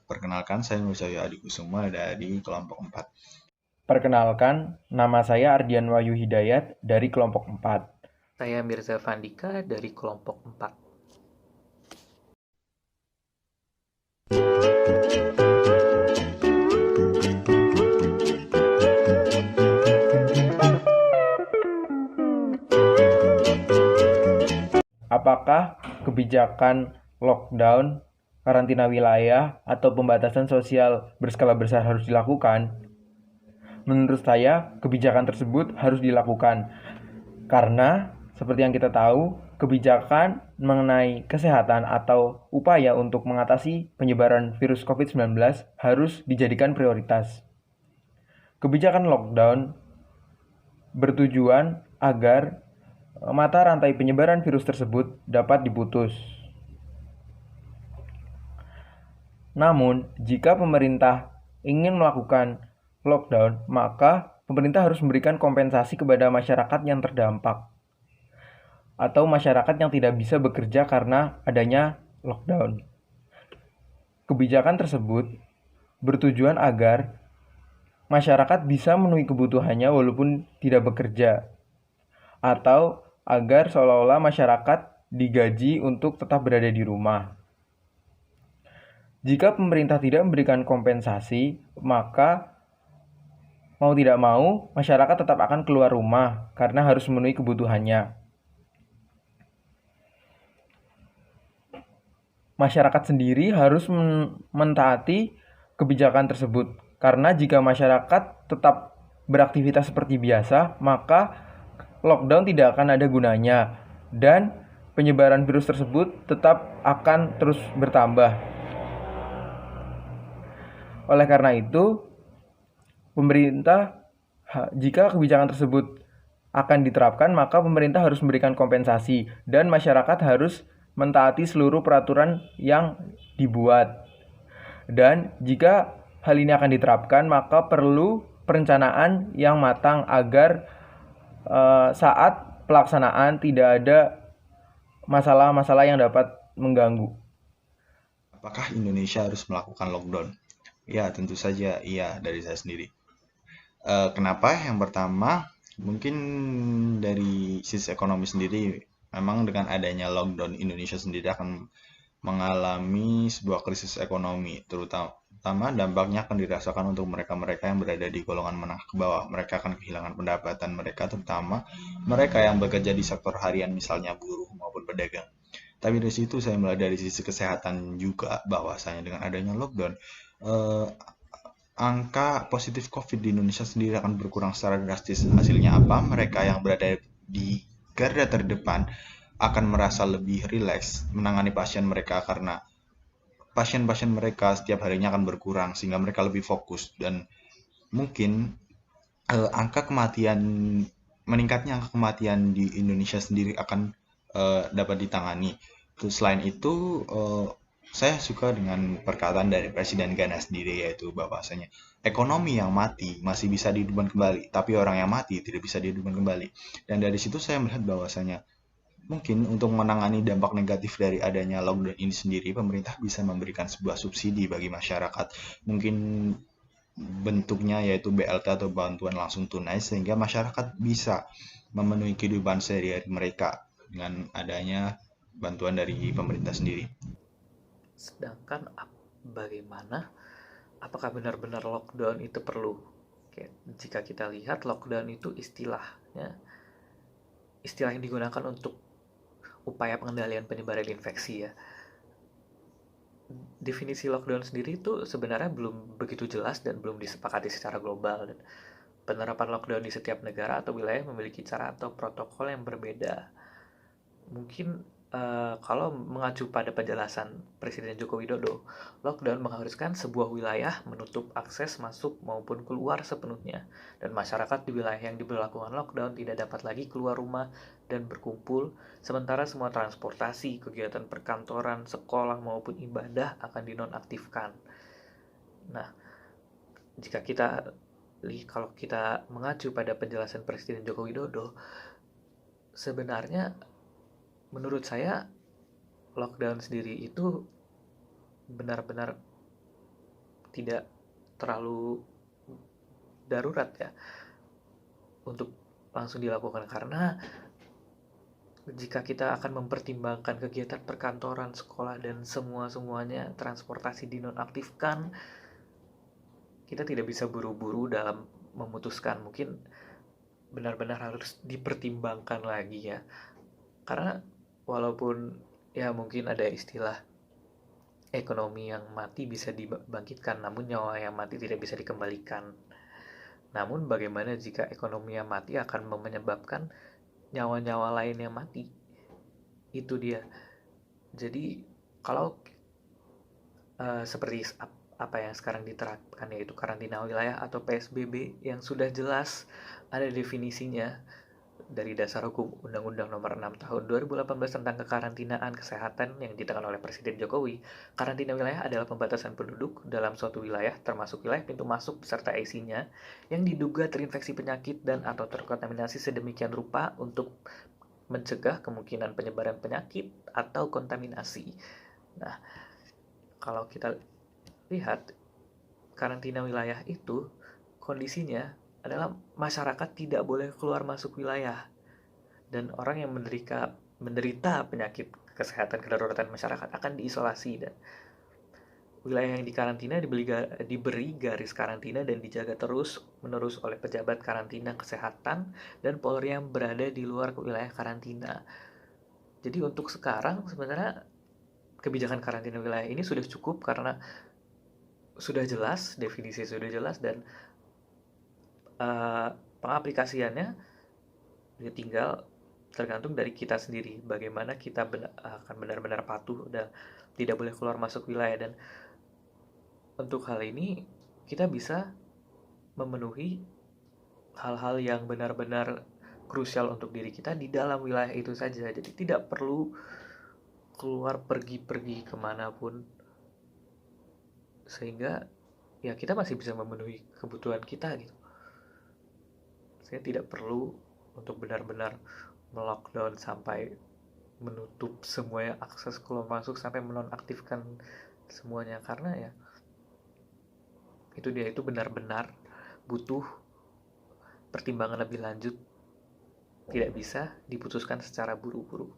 Perkenalkan, saya Nusayo Adikusuma dari kelompok 4. Perkenalkan, nama saya Ardian Wahyu Hidayat dari kelompok 4. Saya Mirza Fandika dari kelompok 4. Apakah kebijakan lockdown, karantina wilayah, atau pembatasan sosial berskala besar harus dilakukan? Menurut saya, kebijakan tersebut harus dilakukan karena seperti yang kita tahu, kebijakan mengenai kesehatan atau upaya untuk mengatasi penyebaran virus COVID-19 harus dijadikan prioritas. Kebijakan lockdown bertujuan agar mata rantai penyebaran virus tersebut dapat diputus. Namun, jika pemerintah ingin melakukan lockdown, maka pemerintah harus memberikan kompensasi kepada masyarakat yang terdampak atau masyarakat yang tidak bisa bekerja karena adanya lockdown. Kebijakan tersebut bertujuan agar masyarakat bisa memenuhi kebutuhannya walaupun tidak bekerja, atau agar seolah-olah masyarakat digaji untuk tetap berada di rumah. Jika pemerintah tidak memberikan kompensasi, maka mau tidak mau masyarakat tetap akan keluar rumah karena harus memenuhi kebutuhannya. Masyarakat sendiri harus mentaati kebijakan tersebut, karena jika masyarakat tetap beraktivitas seperti biasa, maka lockdown tidak akan ada gunanya dan penyebaran virus tersebut tetap akan terus bertambah. Oleh karena itu, pemerintah, jika kebijakan tersebut akan diterapkan, maka pemerintah harus memberikan kompensasi dan masyarakat harus mentaati seluruh peraturan yang dibuat. Dan jika hal ini akan diterapkan, maka perlu perencanaan yang matang agar saat pelaksanaan tidak ada masalah-masalah yang dapat mengganggu. Apakah Indonesia harus melakukan lockdown? Ya, tentu saja iya dari saya sendiri. Kenapa? Yang pertama, mungkin dari sisi ekonomi sendiri, memang dengan adanya lockdown Indonesia sendiri akan mengalami sebuah krisis ekonomi, terutama dampaknya akan dirasakan untuk mereka-mereka yang berada di golongan menengah ke bawah. Mereka akan kehilangan pendapatan mereka, terutama mereka yang bekerja di sektor harian, misalnya buruh maupun pedagang. Tapi dari situ saya melihat dari sisi kesehatan juga bahwasanya dengan adanya lockdown, eh, angka positif COVID di Indonesia sendiri akan berkurang secara drastis. Hasilnya apa? Mereka yang berada di garda terdepan akan merasa lebih rileks menangani pasien mereka karena pasien-pasien mereka setiap harinya akan berkurang sehingga mereka lebih fokus dan mungkin angka kematian meningkatnya angka kematian di Indonesia sendiri akan dapat ditangani. Terus selain itu saya suka dengan perkataan dari Presiden Ghana sendiri yaitu bahwasanya ekonomi yang mati masih bisa dihidupkan kembali, tapi orang yang mati tidak bisa dihidupkan kembali. Dan dari situ saya melihat bahwasanya mungkin untuk menangani dampak negatif dari adanya lockdown ini sendiri, pemerintah bisa memberikan sebuah subsidi bagi masyarakat. Mungkin bentuknya yaitu BLT atau bantuan langsung tunai sehingga masyarakat bisa memenuhi kehidupan sehari-hari mereka dengan adanya bantuan dari pemerintah sendiri. Sedangkan bagaimana, apakah benar-benar lockdown itu perlu? Oke, jika kita lihat lockdown itu istilah yang digunakan untuk upaya pengendalian penyebaran infeksi ya. Definisi lockdown sendiri itu sebenarnya belum begitu jelas dan belum disepakati secara global, dan penerapan lockdown di setiap negara atau wilayah memiliki cara atau protokol yang berbeda. Mungkin kalau mengacu pada penjelasan Presiden Joko Widodo, lockdown mengharuskan sebuah wilayah menutup akses masuk maupun keluar sepenuhnya, dan masyarakat di wilayah yang diberlakukan lockdown tidak dapat lagi keluar rumah dan berkumpul, sementara semua transportasi, kegiatan perkantoran, sekolah maupun ibadah akan dinonaktifkan. Nah, jika kalau kita mengacu pada penjelasan Presiden Joko Widodo, sebenarnya menurut saya lockdown sendiri itu benar-benar tidak terlalu darurat ya untuk langsung dilakukan, karena jika kita akan mempertimbangkan kegiatan perkantoran, sekolah, dan semuanya transportasi dinonaktifkan, kita tidak bisa buru-buru dalam memutuskan. Mungkin benar-benar harus dipertimbangkan lagi ya, karena walaupun ya mungkin ada istilah ekonomi yang mati bisa dibangkitkan, namun nyawa yang mati tidak bisa dikembalikan. Namun bagaimana jika ekonomi yang mati akan menyebabkan nyawa-nyawa lain yang mati? Itu dia. Jadi kalau seperti apa yang sekarang diterapkan, yaitu karantina wilayah atau PSBB yang sudah jelas ada definisinya dari Dasar Hukum Undang-Undang Nomor 6 Tahun 2018 tentang kekarantinaan kesehatan yang ditekan oleh Presiden Jokowi. Karantina wilayah adalah pembatasan penduduk dalam suatu wilayah, termasuk wilayah pintu masuk beserta isinya, yang diduga terinfeksi penyakit dan atau terkontaminasi sedemikian rupa untuk mencegah kemungkinan penyebaran penyakit atau kontaminasi. Nah, kalau kita lihat karantina wilayah itu kondisinya adalah masyarakat tidak boleh keluar masuk wilayah, dan orang yang menderita penyakit kesehatan kedaruratan masyarakat akan diisolasi, dan wilayah yang dikarantina diberi garis karantina dan dijaga terus-menerus oleh pejabat karantina kesehatan dan Polri yang berada di luar wilayah karantina. Jadi untuk sekarang sebenarnya kebijakan karantina wilayah ini sudah cukup karena sudah jelas, definisi sudah jelas, dan pengaplikasiannya tinggal tergantung dari kita sendiri, bagaimana kita akan benar-benar patuh dan tidak boleh keluar masuk wilayah. Dan untuk hal ini kita bisa memenuhi hal-hal yang benar-benar krusial untuk diri kita di dalam wilayah itu saja. Jadi tidak perlu keluar pergi kemanapun, sehingga ya kita masih bisa memenuhi kebutuhan kita gitu. Saya tidak perlu untuk benar-benar melockdown sampai menutup semuanya akses keluar masuk sampai menonaktifkan semuanya, karena ya itu benar-benar butuh pertimbangan lebih lanjut, tidak bisa diputuskan secara buru-buru.